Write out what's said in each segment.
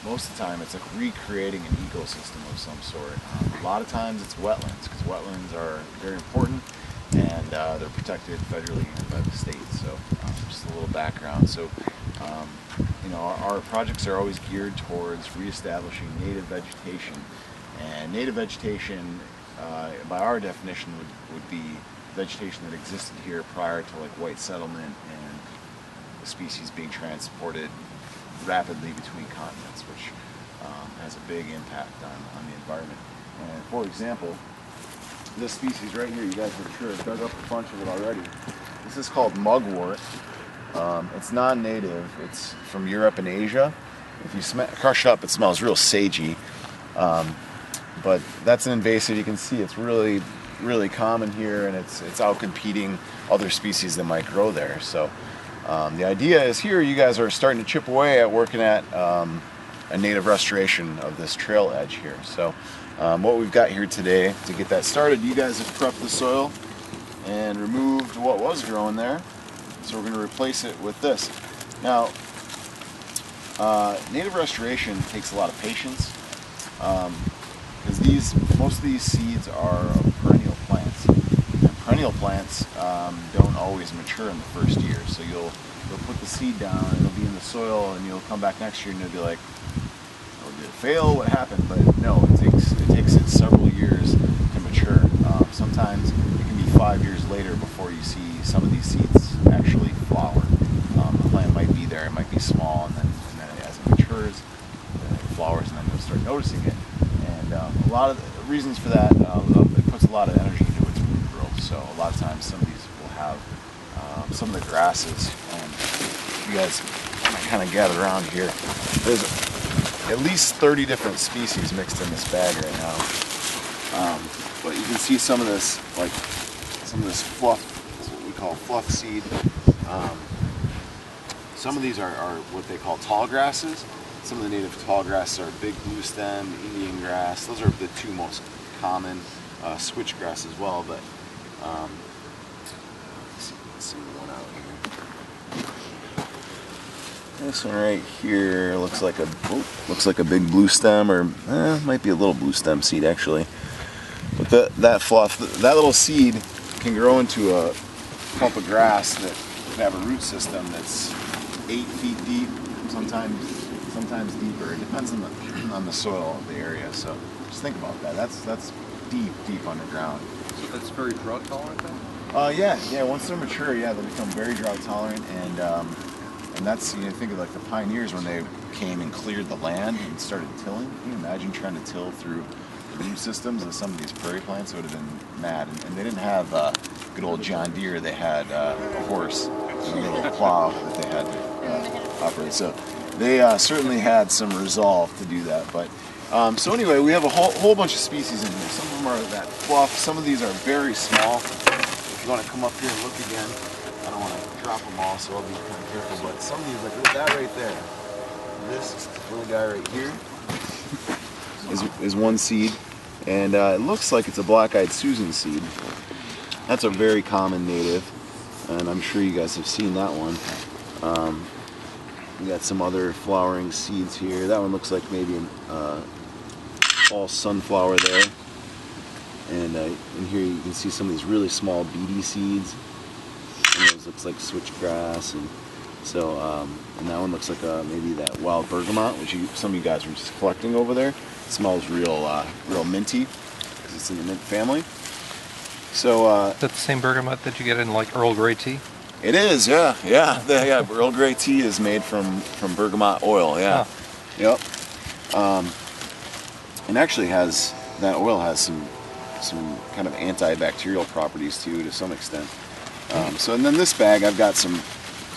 most of the time it's like recreating an ecosystem of some sort. A lot of times it's wetlands, because wetlands are very important, and they're protected federally and by the state. So just a little background. So you know, our projects are always geared towards reestablishing native vegetation, and native vegetation, by our definition, would be vegetation that existed here prior to like white settlement and the species being transported rapidly between continents, which has a big impact on the environment. And for example, this species right here, you guys are sure dug up a bunch of it already. This is called mugwort. It's non-native. It's from Europe and Asia. If you crush it up, it smells real sagey. But that's an invasive. You can see it's really, really common here, and it's out competing other species that might grow there. So the idea is here you guys are starting to chip away at working at a native restoration of this trail edge here. So what we've got here today to get that started, you guys have prepped the soil and removed what was growing there. So we're going to replace it with this. Now, native restoration takes a lot of patience, because most of these seeds are perennial plants. And perennial plants don't always mature in the first year. So you'll put the seed down, it'll be in the soil, and you'll come back next year and you'll be like, oh, did it fail? What happened? But no, it takes it several years to mature. Sometimes it can be 5 years later before you see some of these seeds actually flower. The plant might be there, it might be small, and then as it matures, it flowers, and then you'll start noticing it. And a lot of the reasons for that, it puts a lot of energy into its root growth. So a lot of times some of these will have some of the grasses. You guys kind of gather around here. There's at least 30 different species mixed in this bag right now. But you can see some of this, like some of this fluff, that's what we call fluff seed. Some of these are what they call tall grasses. Some of the native tall grasses are big blue stem, Indian grass. Those are the two most common, switchgrass as well. But let's see one out here. This one right here looks like a big blue stem, or might be a little blue stem seed actually. But that fluff, that little seed can grow into a clump of grass that can have a root system that's 8 feet deep, sometimes deeper. It depends on the soil of the area. So just think about that. That's deep underground. So that's very drought tolerant then? Yeah. Once they're mature, yeah, they become very drought tolerant, and that's, you know, think of like the pioneers when they came and cleared the land and started tilling. Can you imagine trying to till through the root systems of some of these prairie plants? It would have been mad. And they didn't have good old John Deere. They had a horse and a little plow that they had to operate. So they certainly had some resolve to do that. But so anyway, we have a whole bunch of species in here. Some of them are that fluff. Some of these are very small. If you want to come up here and look again, I don't want to drop them all, so I'll be kind of careful. But some of these, like that right there, this little guy right here is one seed, and it looks like it's a black-eyed Susan seed. That's a very common native, and I'm sure you guys have seen that one. We got some other flowering seeds here. That one looks like maybe an fall sunflower there. And in here you can see some of these really small beady seeds. And those looks like switchgrass, and so and that one looks like maybe that wild bergamot, which some of you guys were just collecting over there. It smells real minty because it's in the mint family. So is that the same bergamot that you get in like Earl Grey tea? It is, yeah. Earl Grey tea is made from bergamot oil, yeah. Yep. And actually that oil has some kind of antibacterial properties too, to some extent. So, and then this bag, I've got some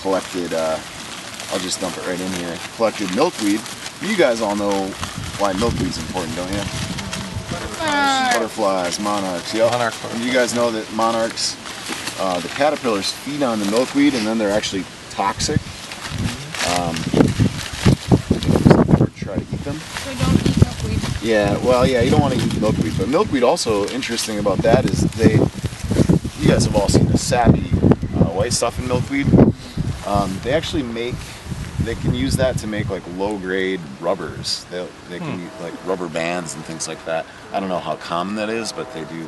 collected, I'll just dump it right in here, collected milkweed. You guys all know why milkweed's important, don't you? Butterflies, monarchs, yep. And you guys know that monarchs, the caterpillars feed on the milkweed, and then they're actually toxic. Or try to eat them. So don't eat milkweed. Yeah, well, yeah, you don't want to eat milkweed. But milkweed also, interesting about that is you guys have all seen the sappy white stuff in milkweed. They actually make they can use that to make like low-grade rubbers. They can use like rubber bands and things like that. I don't know how common that is, but they do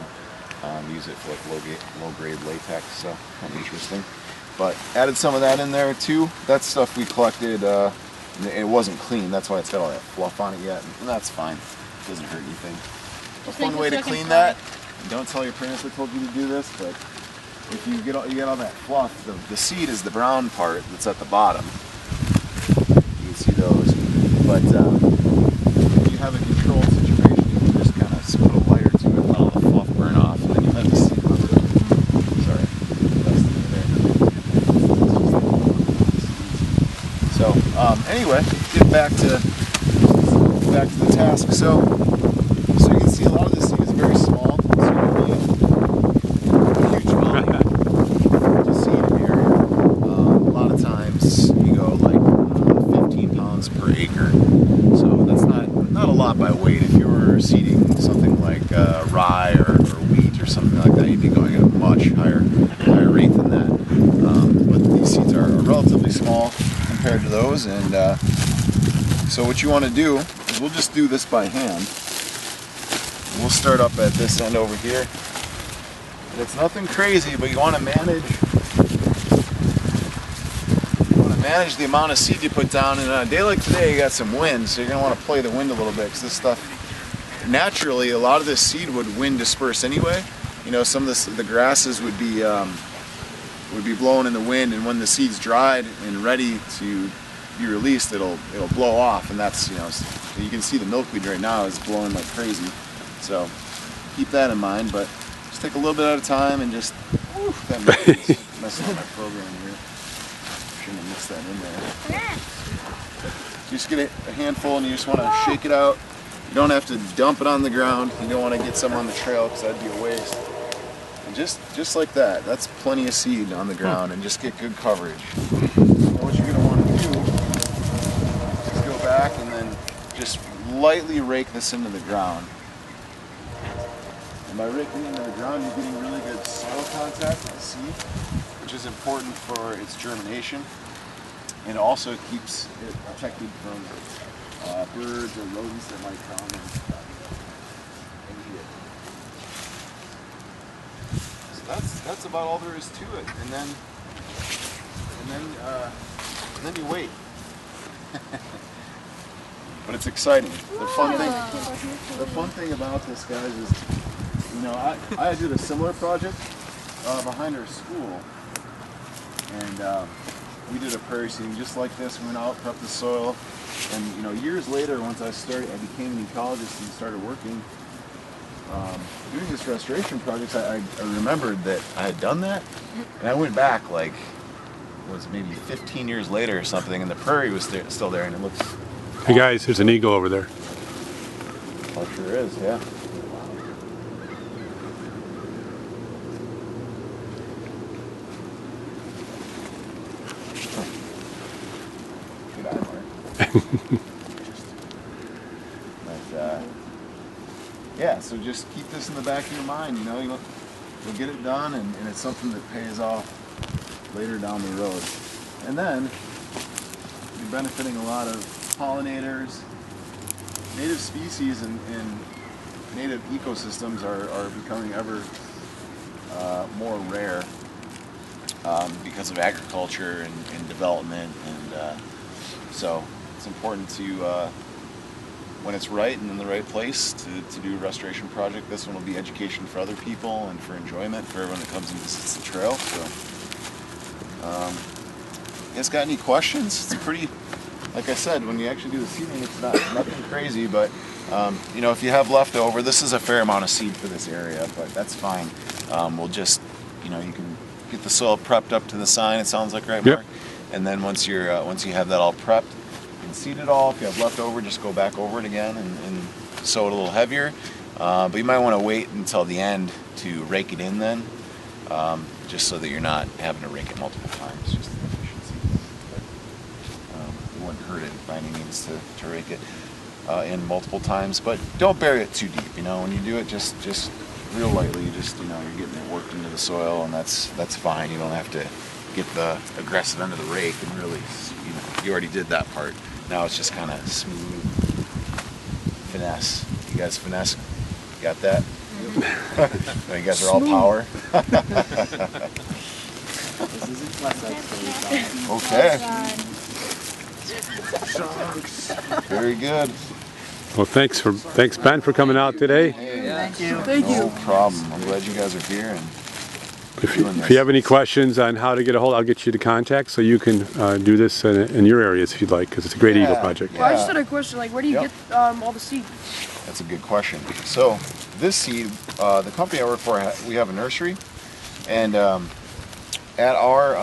use it for like low-grade latex. So kind of interesting. But added some of that in there too. That's stuff we collected. It wasn't clean. That's why it's got all that fluff on it yet, and that's fine. It doesn't hurt anything. A fun way to clean that. Don't tell your parents I told you to do this, but if you get all that fluff, the seed is the brown part that's at the bottom. You can see those. But if you have a controlled situation, you can just kind of put a lighter to it, let all the fluff burn off, and then you have the seed left. Sorry, that's there. So anyway, get back to the task. So you can see a lot of this seed is very small. Per acre, so that's not a lot by weight. If you were seeding something like rye or wheat or something like that, you'd be going at a much higher rate than that. But these seeds are relatively small compared to those, and so what you want to do is we'll just do this by hand. We'll start up at this end over here. And it's nothing crazy, but you want to manage the amount of seed you put down. And on a day like today, you got some wind, so you're going to want to play the wind a little bit, because this stuff, naturally, a lot of this seed would wind disperse anyway. You know, some of the grasses would be blowing in the wind, and when the seed's dried and ready to be released, it'll blow off, and that's, you can see the milkweed right now is blowing like crazy. So keep that in mind, but just take a little bit at a time and just, that milkweed's messing up my program here. Shouldn't have mixed that in there. You just get a handful and you just want to shake it out. You don't have to dump it on the ground. You don't want to get some on the trail, because that'd be a waste. And just like that, that's plenty of seed on the ground, and just get good coverage. And what you're going to want to do is go back and then just lightly rake this into the ground. And by raking into the ground, you're getting really good soil contact with the seed, which is important for its germination, and also keeps it protected from birds or rodents that might come and eat it. So that's about all there is to it, and then you wait. But it's exciting. The fun thing about this, guys, is I did a similar project behind our school. And we did a prairie seeding just like this. We went out, prepped the soil, and years later, once I became an ecologist and started working doing this restoration project, I remembered that I had done that, and I went back maybe 15 years later or something, and the prairie was still there, and it looks. Hey guys, there's an eagle over there. Oh, sure is, yeah. But yeah, so just keep this in the back of your mind. You'll get it done, and it's something that pays off later down the road. And then you're benefiting a lot of pollinators. Native species and native ecosystems are becoming ever more rare because of agriculture and development, and so it's important to, when it's right and in the right place, to do a restoration project. This one will be education for other people and for enjoyment for everyone that comes and visits the trail. So, you guys got any questions? It's pretty, like I said, when you actually do the seeding, it's nothing crazy, but if you have leftover, this is a fair amount of seed for this area, but that's fine. We'll just, you can get the soil prepped up to the sign, it sounds like, right, Mark? Yep. And then once you have that all prepped, you can seed it all. If you have leftover, just go back over it again and sow it a little heavier. But you might want to wait until the end to rake it in then, just so that you're not having to rake it multiple times, just an efficiency. But it wouldn't hurt it by any means to rake it in multiple times. But don't bury it too deep. When you do it, just real lightly. You're getting it worked into the soil, and that's fine. You don't have to get the aggressive end of the rake and really, You already did that part. Now it's just kind of smooth finesse. You guys finesse? Got that? No, you guys are all power. Okay. Very good. Well, thanks Ben for coming out today. Hey, Thank you. no problem. I'm glad you guys are here. And If you have any questions on how to get a hold, I'll get you to contact so you can do this in your areas if you'd like, because it's a great eagle project. Well, I just had a question, like, where do you get all the seed? That's a good question. So this seed, the company I work for, we have a nursery, and at our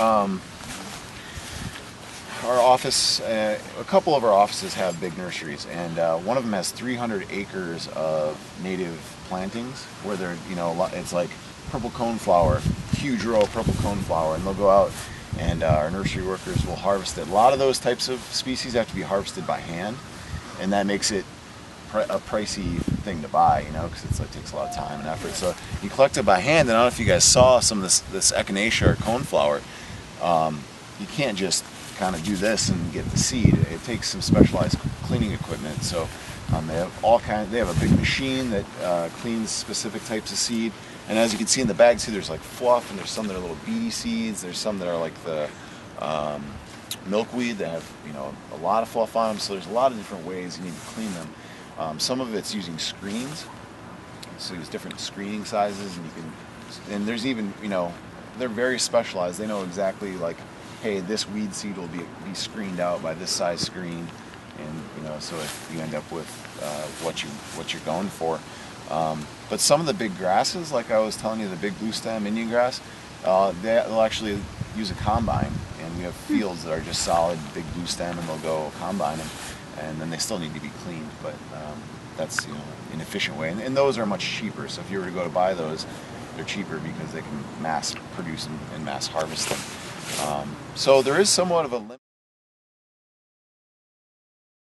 office, a couple of our offices have big nurseries, and one of them has 300 acres of native plantings where they're, it's like purple coneflower, huge row of purple coneflower, and they'll go out and our nursery workers will harvest it. A lot of those types of species have to be harvested by hand, and that makes it a pricey thing to buy, because it takes a lot of time and effort. So you collect it by hand, and I don't know if you guys saw some of this echinacea or coneflower. You can't just kind of do this and get the seed. It takes some specialized cleaning equipment. So they have they have a big machine that cleans specific types of seed. And as you can see in the bag too, there's like fluff, and there's some that are little beady seeds. There's some that are like the milkweed that have a lot of fluff on them. So there's a lot of different ways you need to clean them. Some of it's using screens. So there's different screening sizes, and there's even they're very specialized. They know exactly, like, hey, this weed seed will be screened out by this size screen, and so if you end up with what you're going for. But some of the big grasses, like I was telling you, the big blue stem Indian grass, they'll actually use a combine, and we have fields that are just solid big blue stem, and they'll go combine them, and then they still need to be cleaned, but that's an efficient way, and those are much cheaper. So if you were to go to buy those, they're cheaper because they can mass produce them and mass harvest them. So there is somewhat of a limit.